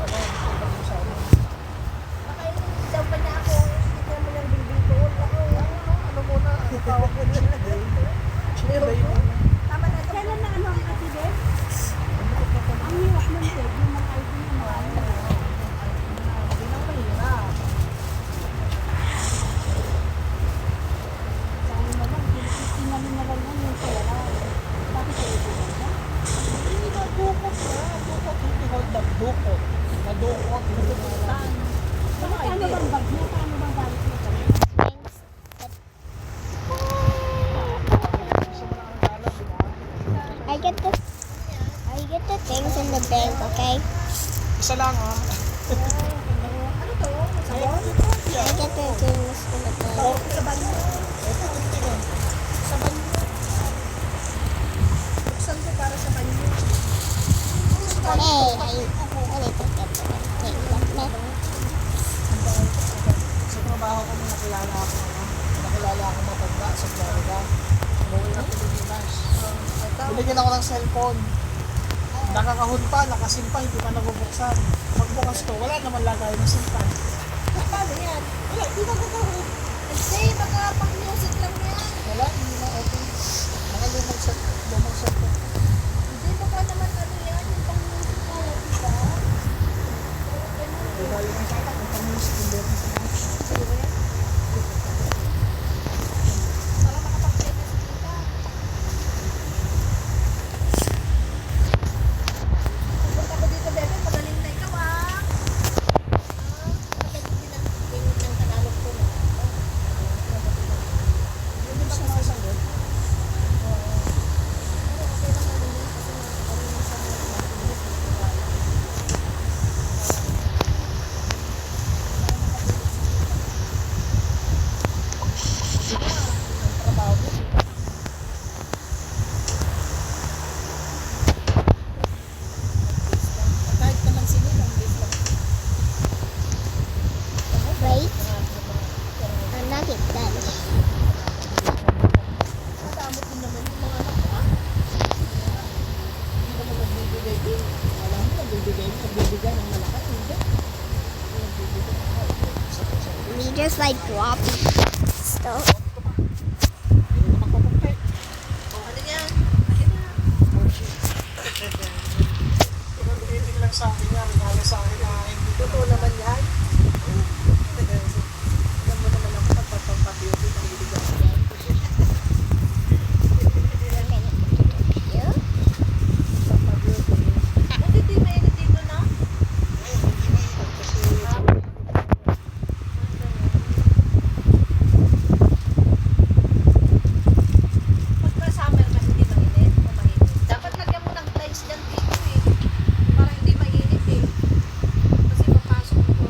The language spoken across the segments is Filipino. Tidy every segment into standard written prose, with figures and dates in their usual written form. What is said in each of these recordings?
ano, ibang sa ano. Nakainis daw pa niya ako. Hindi mo yung bilbil ko. Ano muna, ano tawag ko din? Chill day mo. Tama na ito. Kailan na ano ang Ate Beth? Ang hirap nun, Ted. Yung mga ID na mga ano. Hindi na mahirap. Sa ano na lang, tinanin na lang yan yung pera. Bakit sa ito ba siya? Hindi na dukot na. Dukot, hindi hold up. Dukot. Nadukot. Nadukutan. Paano bang bag niya? Paano bang balik niya kami? I get the things in the bank, okay? Isa lang ha. Ano to? Sabon? I get the things in the bank. Saban mo. Ito, tingin. Saban mo. Buksan ko para sa banyo. Hey, I need to get the thing. Sa trabaho ko, nakilala ako matanda sa Florida. Umuwi na Pilipinas. Binigyan ako ng cellphone. Nakakahon pa, nakasim pa, hindi pa nabubuksan. Pagbukas ko, wala naman lagay ng SIM card. Paano yan? Wala, hindi nakakahon. Kasi baka pang music lang yan. Wala, hindi na open. Nakalumang set ko. Hindi baka naman ano yan. Yung pang music na yan, diba? Diba yun ang satak, ang pang-music, hindi ako Para makapag-play na si Tita. Punta ko dito, bebe. Magaling na ikaw, ah. Magaling din ng Tagalog ko na. Hindi ba sumasagot? Pero okay lang naman yun kasi nakakarinig sa mga Ang trabaho ko. kahit naman sila lang base lang. Wait, I'm not it done. Madamot din naman yung mga anak ko, ah. Hindi naman nagbibigay din. Alam mo, nagbibigay ng malaki. Hindi. We just like dropping stuff. Hindi na magpapuntay. Ano yan? Akin na. Pero binitin lang sa akin yan, regalo sa akin na hindi ko Totoo naman yan. Alam mo naman ako pagpapapapiyuti ng ibigay ko yan. Here? Pagpapapiyuti. Bakit di mainit dito na? Pagka summer kasi hindi mainit o mainit. Dapat lagyan mo ng blinds dyan dito eh. Para hindi mainit eh. Kasi papasok ko.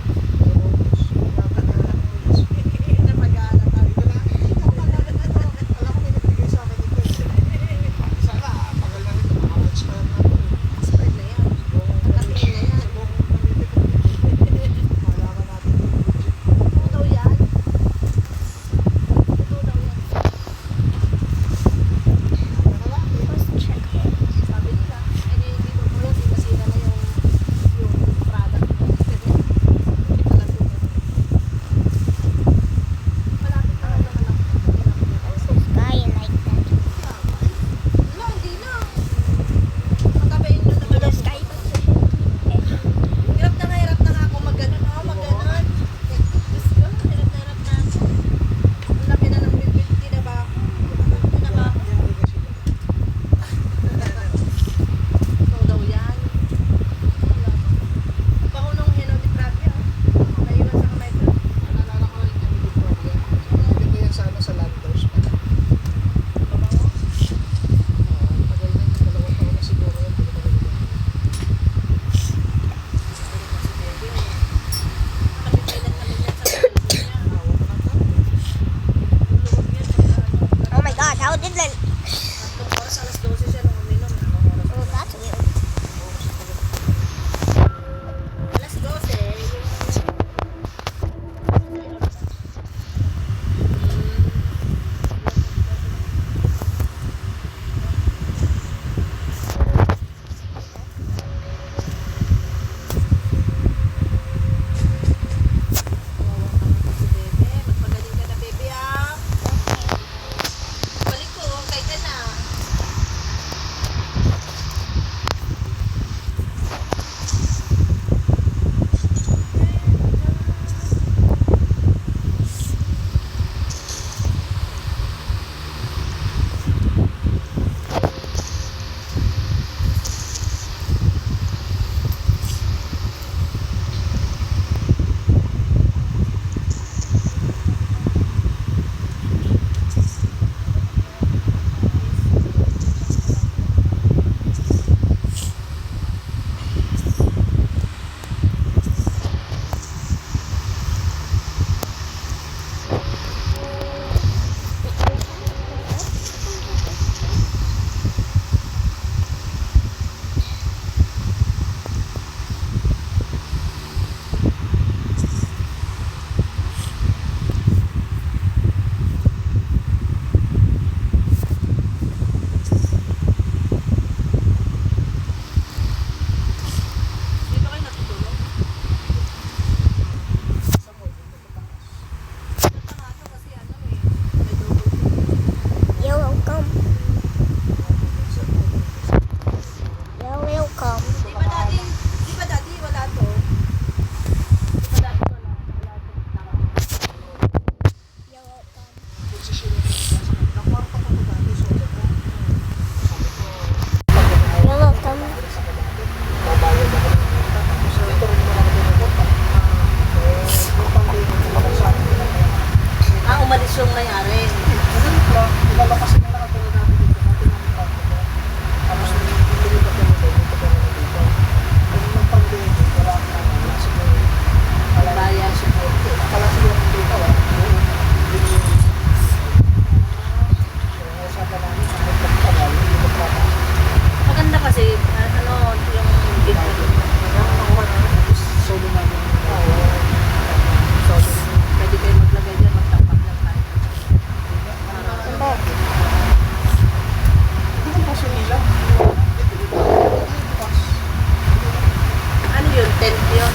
yun.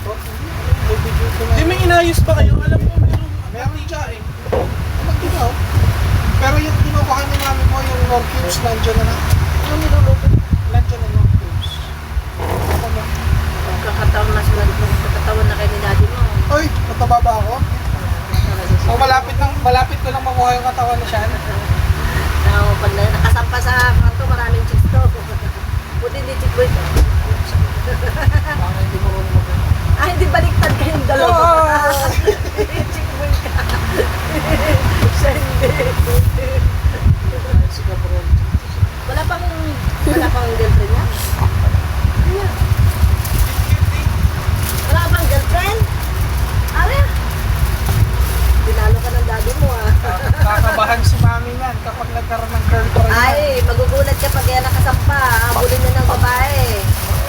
20. Bibigyan ko Di na. may inayos ba kayo? Alam ko meron Meron siya eh. Magdigaw. Pero yung kinukuha ni mami mo, yung North Cubes, nandiyan na na. Ano niluluto? Nandiyan na North Cubes. Ako mo. Magkakataon na sila. Magkakataon na kayo ni daddy mo. Oy, mataba ba ako? O malapit ko lang makuha yung katawan ni Shan. Oo, pag nakasampa sa kanto, maraming chicks to. Buti hindi chick boy to. Baka hindi mo rin mag- Ah, hindi baliktad kayong dalawa. Oh! Chick boy ka. Siya hindi. Sige, bro. Wala pang girlfriend niya? Ano? Wala pang girlfriend? Are? Dinalo ka ng daddy mo ah. Kakabahan si mami yan kapag nagkaroon ng girlfriend yan. Ay, magugulat ka pag yan nakasampa. Habulin na ng babae.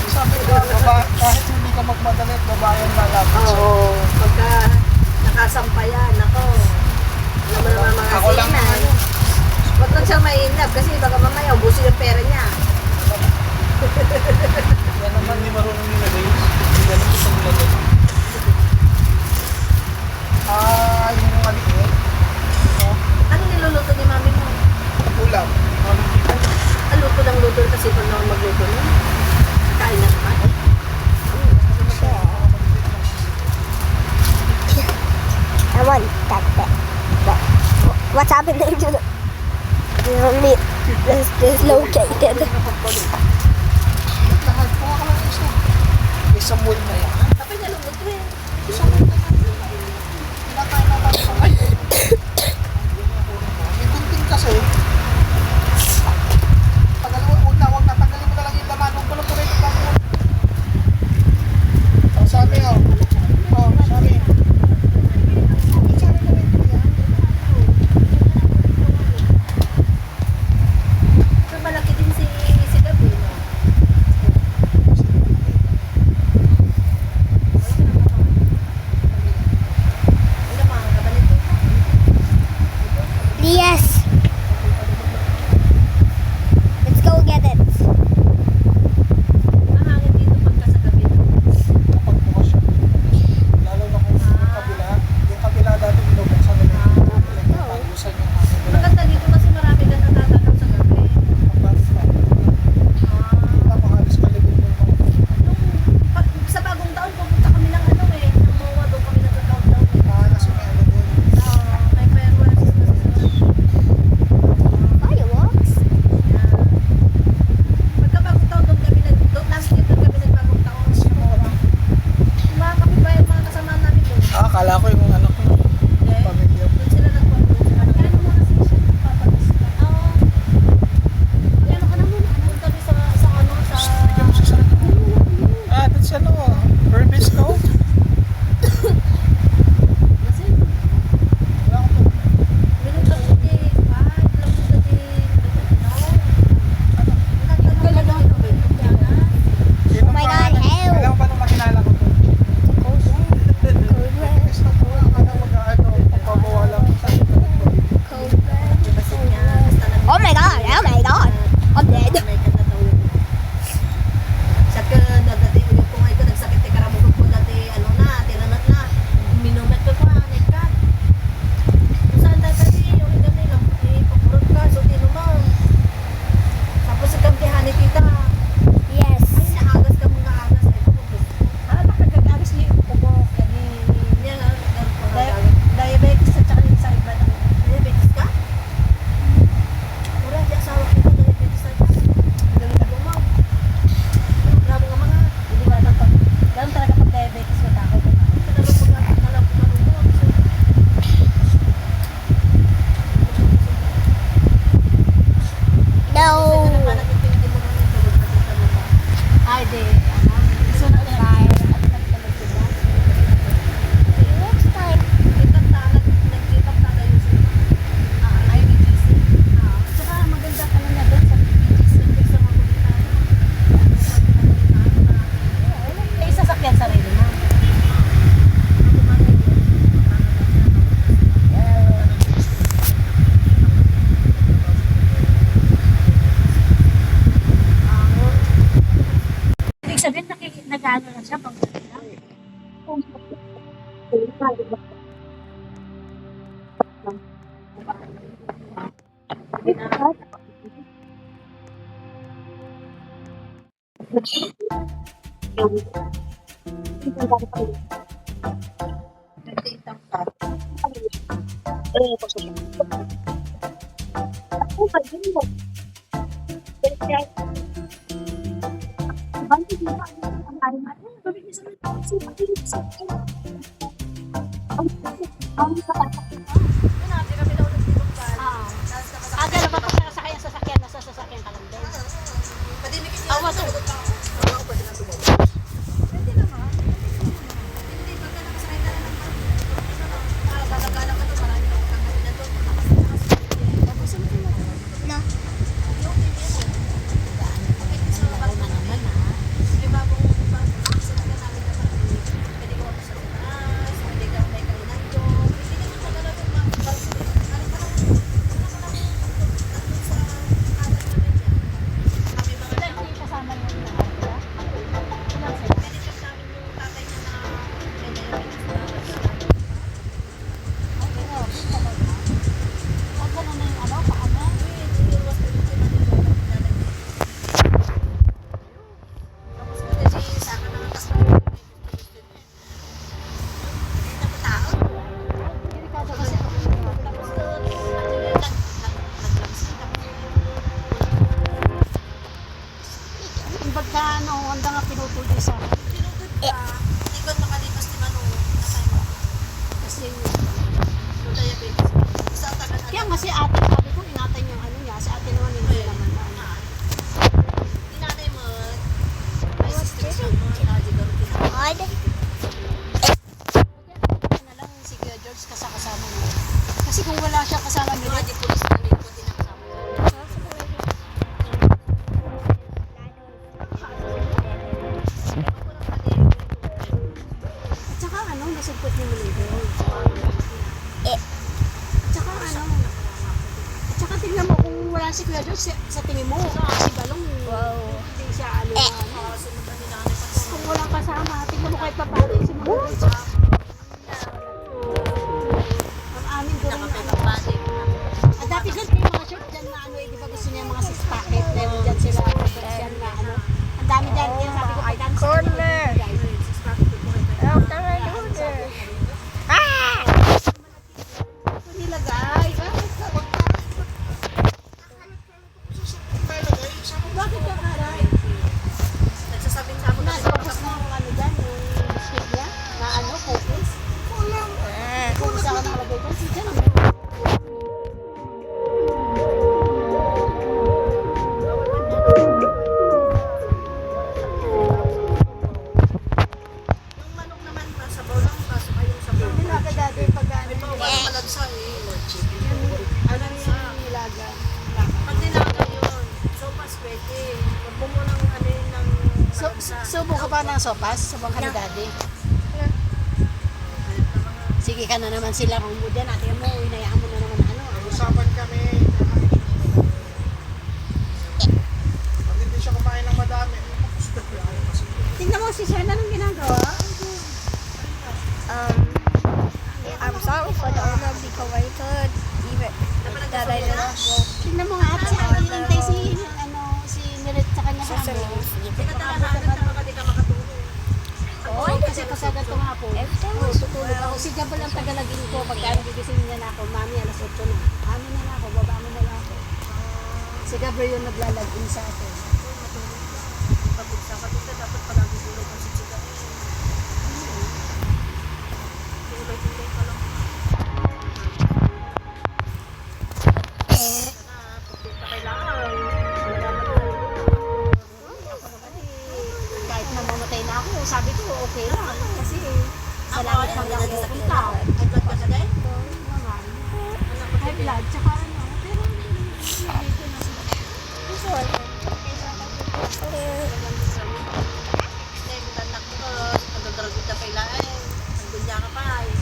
Sabi ko, kahit hindi ka magmadalit, babae ang lalapit sa'yo. Oo, pagka nakasampa yan, ako. Alam mo naman mga Ako lang sinan. naman. Huwag lang siyang mainlove kasi baka mamaya ubusin yung pera niya. Yan naman, Hindi marunong nilagay. Hindi alam ko sa nilagay. yung maliit. Ano niluluto ni mami mo? Ulam. Ang luto ng luto kasi pag naman magluto mo. Kain na naman. I want that bit. But what's happening to the this dislocated? Lahat po ako lang isa. Isang mold na yan. Tapos niya luluto eh. Isang mold na yan. Kinakain na tayo. Ay! May kunting kasi. Tagalin mo, huwag na tagalin mo na lang yung laman. Huwag mo na pala yung laman. Oh, sabi oh. Oh, sabi. Sabi ko rin yan. So malaki din si Gabi, no? siya pang Agad ba pa sasakyan nasa sasakyan ka lang din. Awa to. Pagka handa nga pinutuloy sa kasi kaya nga si ate sabi ko ingatan yung ano niya si ate naman hindi naman Odd. na lang si Kuya George kasama niya kasi kung wala siya kasama nila at saka ano nasugpot ni Maligo at saka ano at saka tingnan mo kung wala si Kuya George sa tingin mo si Balong hindi siya ano kung walang kasama tingnan mo kahit pa paano si Maligo ang amin ko rin ano at dati dyan may mga short dyan na ano di ba gusto niya mga six packet dyan sila dyan na ano ang dami dyan kaya sabi ko ay dami sa Corner. guys nilagay. Bakit ka karay? Nagsasabing sa Tapos na ang ano dyan, yung biscuit niya, na ano, cookies. Kung isa ka nakalagay dyan, si dyan. yung manok naman, masabaw lang, kaso kayong sabaw. Nilaga dati pag ano, May mga walang malansa eh. ano yung nilaga. Pag nilaga yun, sopas pwede. Huwag mo munang ano yun ng So, malansa. subo ka ba ng sopas? Subang ka ni daddy? Sige ka na naman sila kung mo dyan. Ate mo, inayaan mo na naman ano. Usapan kami. Pag hindi siya kumain ng madami, Tingnan mo si Shana nung ginagawa. I'm sorry for the owner because I could even that I didn't Tingnan mo nga at si Ate hintay si ano si Miret sa kanya sa amo. Pinatalahanan na baka di ka makatulog. Oo, kasi kasagat ko nga po. Oo, tutulog ako. Si Jabal ang tagalagin ko. Pagka gigising niya na ako, mami alas 8 na. Amin na ako, baba mo na lang ako. Si Gabriel yung naglalagin sa akin. Pagod sa kapita, dapat palagi tulog ang sitsiga. Tinibay-tibay ka lang. Pagod ka kailangan. Kahit namamatay na ako, sabi ko okay lang. Kasi sa langit lang ako pupunta. High blood ka na dahil? Naman. High blood, tsaka ano. Pero dito na sila. Dahil anak mo, nagdadragot na kailangan. Nandun niya ka pa eh.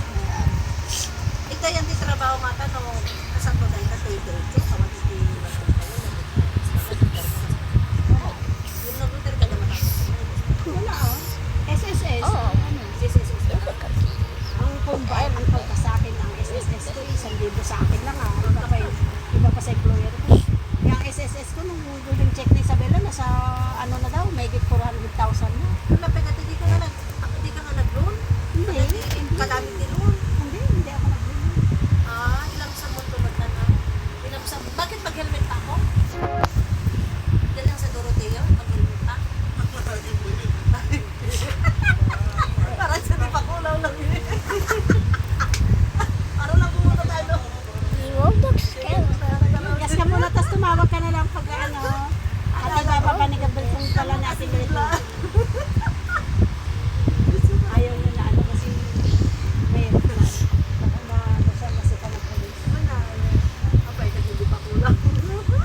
Ito yan di trabaho matanong. Kasan ko dahil ka-tater. Check ka matiti. Yung nag-router ka naman ako. Wala oh. SS ano na daw, may 400,000 na. Wala pa natin, hindi ka nga nag-loan? Hindi. Calamity loan? Hindi ako nagbili. Ilang sa mundo ba't na? Bakit mag-helmet pa ako? Yan lang sa Doroteo, mag-helmet pa. Parang sa di pa kulaw lang yun. Ano lang pumunta tayo? You won't look scared. Gas ka muna, tapos tumawag ka na lang pag ano. At ibababa ni Gabriel kung pala natin ganito. Ayaw niya na ano kasi may baka na kasi ka ng polis. Wala. Abay, hindi pa kulang. Ito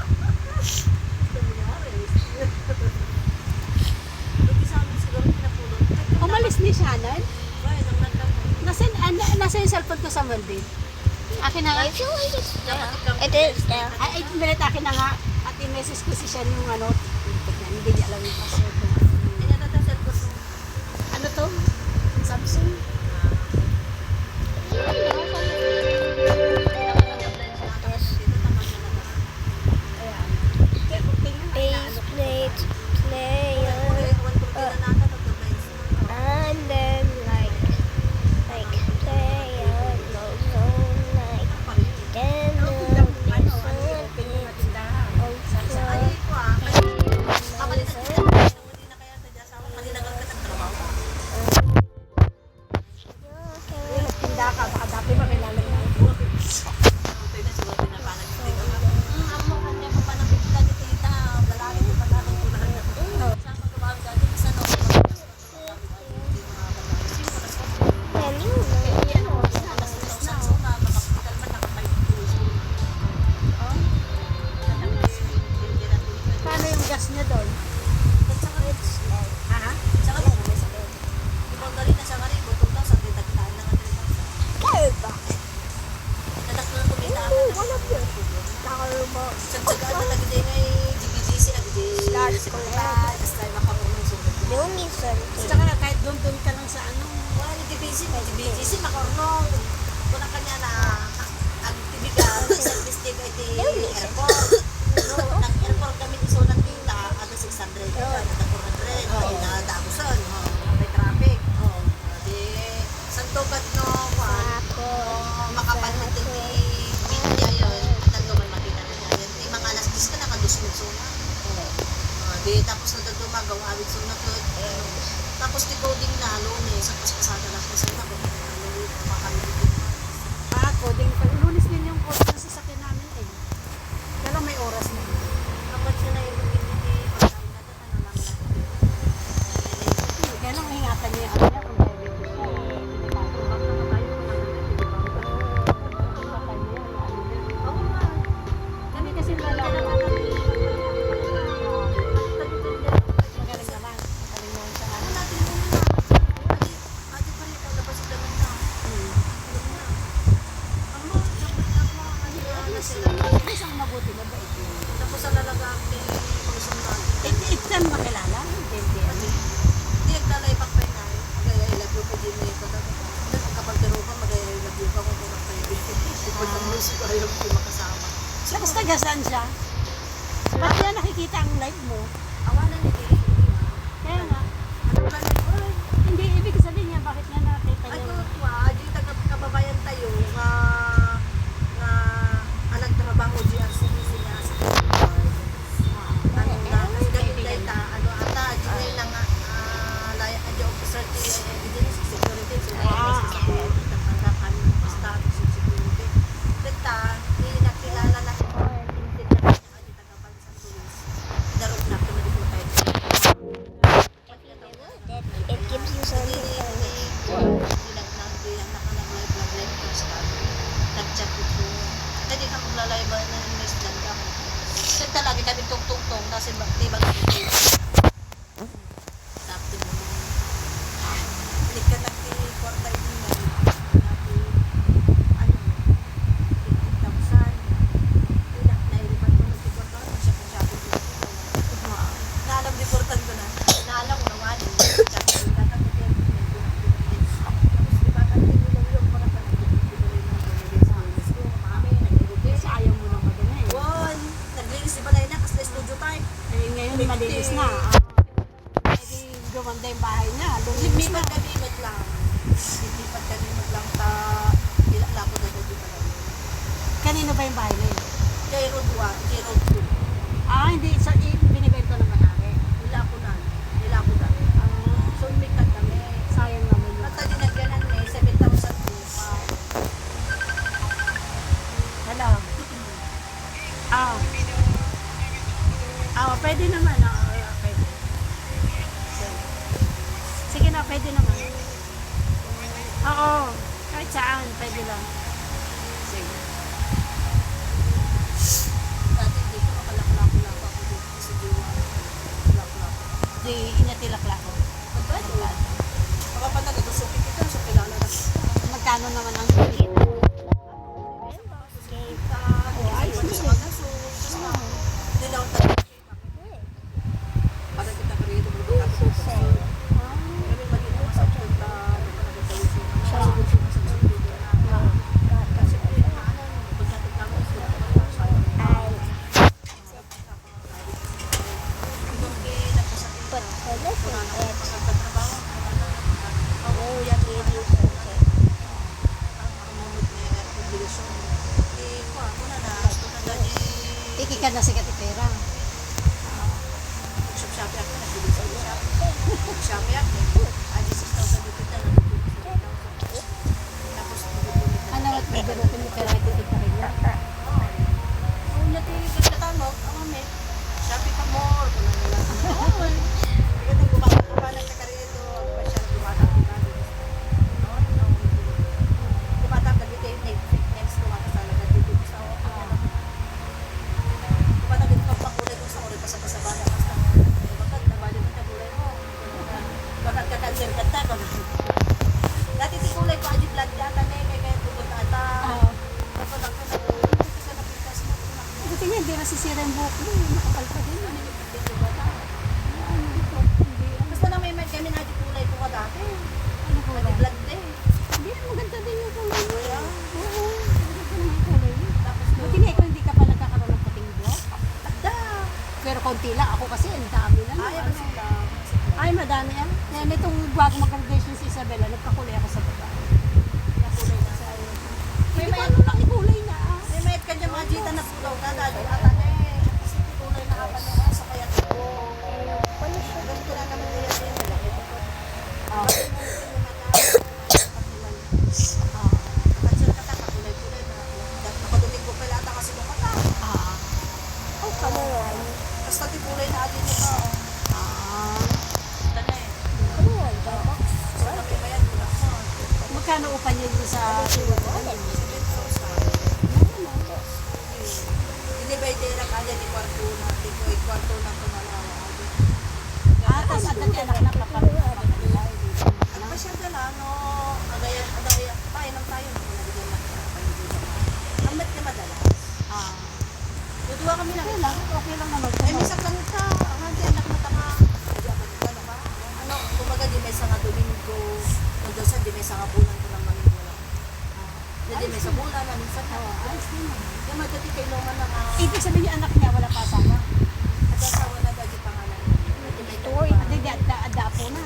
nangyari. Lugi sa amin siguro pinapulot. Umalis ni Shannon. Bakit ang nagkakaroon? Nasa yung cellphone ko sa Melvin. Akin na nga. I feel like it's there. Dapat ikaw. It is there. Ay, minute akin na nga. At i-message ko si Shan yung ano. Hindi niya alam yung password ko. Kanya na tayo cellphone mo. Ano to? Samsung? Ayan. Kaya kung tingnan ay naano ko. Let's play and then like play on the zone like then Ano, open yung matindahan. Tinda ka, baka dati makilala na. Paano yung gas niya doon? Ha? You need something. Saka kahit doon ka lang sa ano. Kuna kanya na ang tibigan sa district ay ti airport. No, nag-airport kami iso ng tinda ada 600 na 400 na dagusan. May traffic. Di santogat no makapanit ni media yon tanto may makita na niya. Di mga alas 10 ka nakadusmod suna. Di tapos na dumagaw awit suna to. Tapos di coding na Lunes sa pasada lang sa suna ko. Coding pa. Lunes din yung code ng sasakyan namin eh. Kaya lang may oras na. Kapag siya na yung hindi pagkain natin, ano lang natin. Kaya lang hingatan niya ano niya kung pwede ko siya. Kami kasi lalaki. Magaling naman. Magaling naman sa ano. Isang mabuti na ba ito? Tapos sa lalaga ni Pagusong natin. It's time makilala. Hindi. Hindi naglalay pa pa na. Kaya ilagyo pa din may pagkakita. Kapag taro ka, mag-ilagyo ka kung kurang kayo. Ipag ang musik ayaw ko makasama. Tapos tagasan siya. Ba't niya nakikita ang live mo? Awanan ni Kay. Kaya nga. Ano ka na yun? Hindi, ibig sabihin niya bakit niya nakita Ay, niya. di kababayan tayo nga nagtrabaho GRCB sila sa officer security nakilala na It gives you something. nag-chat ko po. Hindi ka maglalay ba na miss lang ka. Kasi talaga kami tungtong-tong kasi di ba kami tapos mo. Balik ka nagki-quarter din na. Ano? 50,000. Nailipan ko nagki-quarter. Siya ko dito. Naalam di quarter ko na. Naalam ko na wala. Kasi ayaw mo nang magana eh. Naglinis si Balay na kasi studio time. Ngayon malinis na. gumanda yung bahay niya. Lumipas Lipat na. kami lang. Lipat kami lang ta. Ilala ko na doon pa lang. Kanino ba yung bahay na yun? Kay Road 1, kay Road 2. Ah, hindi. Sa binibenta ng may-ari. Nila ko na. So, umikat kami. Sayang naman yun. At tadi nagyanan eh, 7,000 po. Hello. Ah. Ah, pwede naman. Ah, pwede. Sige na, pwede naman. Oo. Kahit saan, pwede lang. Sige. Dati dito, makalaklako-lako ako dito sa Diwa. Laklako. Di, inatilak-lak ko. Pwede ba? Baka pa nagagusupin kita sa kilala na kita. Magkano naman ang bili? Oh, ayos na siya. Hindi na ako tayo. Para kita pa rin ito. Kami mali naman sa punta. But for this one, it's Iki ka na sikat pera. Ano at bibirutin mo pera ito kita rin yan. Dati ti kulay pa di vlog yata ne kay pupunta ata. Ah, Tapos ako na kasi na pintas mo. buti nga, hindi masisira yung buhok mo. Makapal pa din. Basta na may kami na di kulay ko ka dati. Ano ko Di ba? vlog din. Hindi, maganda din yung kulay mo. Kaya, Oo, maganda din yung kulay mo. tapos Buti nga ikaw hindi ka pa nagkakaroon ng puting buhok. takda. Pero konti lang. Ako kasi, ang dami na. Ay, ano sila? Ay, madami yan. Yan, itong bago mag-graduation si Isabella, nagpakulay ako sa baba. Nakulay na sa iyo. May ano lang ikulay niya. Ah. May mayat ka dyan mga jita na pulaw na dahil ata ne. Kasi kulay na kapan na sa kaya ko. Ganito na naman kaya din. Ah. Kansel ka ta, kakulay-kulay na. Nakaduming ko pala ata kasi kung kata. Ah. Basta di kulay na adin mo ka. Ah. Tana eh. So, nakimayan mo lang. Magkano upa niyo dun sa Inibay din lang kanya di kwarto na. Di ko kwarto na kumalawa. Ah, tapos at nag-anak na pa. Ano ba siya dala, no? Agayan, tayo lang tayo. Nabigyan lang siya. Kamit ka madalas. Ah. Dudua kami lang. Okay lang naman. Ay, may sakang ka. Ang handi anak mo tanga. Ano ka? Ano, kumbaga di may sanga Domingo. Nandun sa di may sanga bulan ko ng manimula. Di may sa bulan, minsan na. Ayos din. Yung madati kay Longan na nga. Ibig sabihin yung anak niya wala pa asawa. At asawa na dati pangalan. Di may Uy, hindi, ada po na.